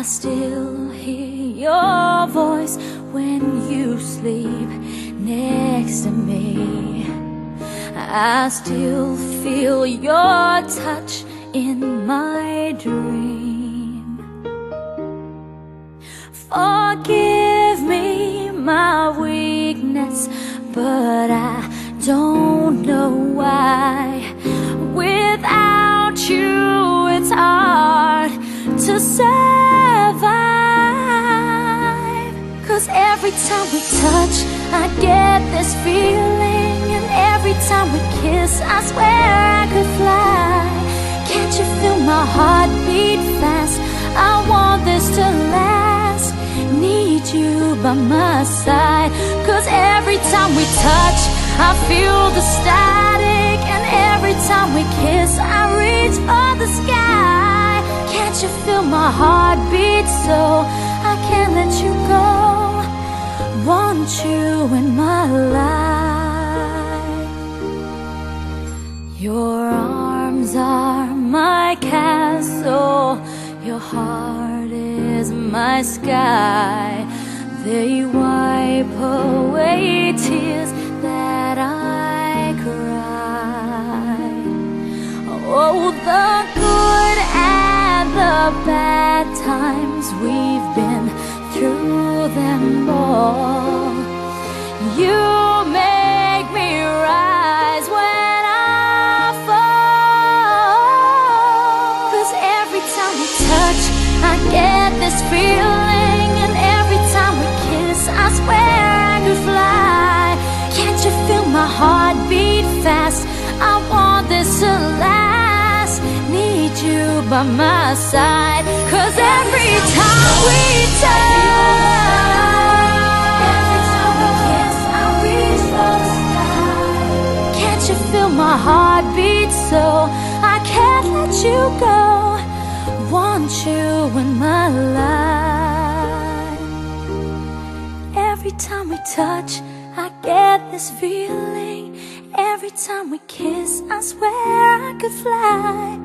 still hear your voice when you sleep next to me. I still feel your touch in my dream. Forgive me my weakness, but I don't know why. Without you, it's hard to survive. 'Cause every time we touch, I get this feeling, and every time we kiss, I swear I could fly. Can't you feel my heart beat fast? I want this to last. Need you by my side. 'Cause every time we touch, I feel the static, and every time we kiss, I reach for the sky. Can't you feel my heart beat so I can't let you go? Want you in my life. Your arms are my castle, your heart is my sky. They wipe away tears that I cry. Oh, the good and the bad times, we've been through them all. You make me rise when I fall. 'Cause every time we touch, I get this feeling, and every time we kiss, I swear I could fly. Can't you feel my heart beat fast? I want this to last. Need you by my side. 'Cause every time we touch, every time we kiss, I reach for the sky. Can't you feel my heart beat so I can't let you go? Want you in my life. Every time we touch, I get this feeling. Every time we kiss, I swear I could fly.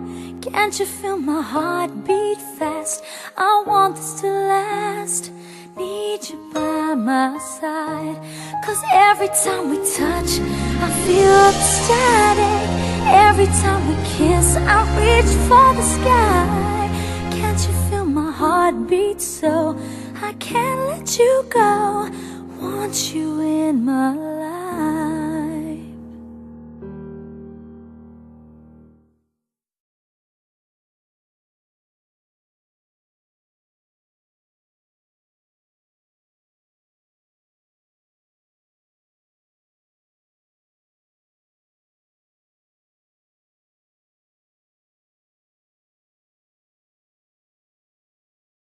Can't you feel my heart beat fast? I want this to last. Need you by my side. 'Cause every time we touch, I feel the static. Every time we kiss, I reach for the sky. Can't you feel my heart beat so I can't let you go? Want you in my life.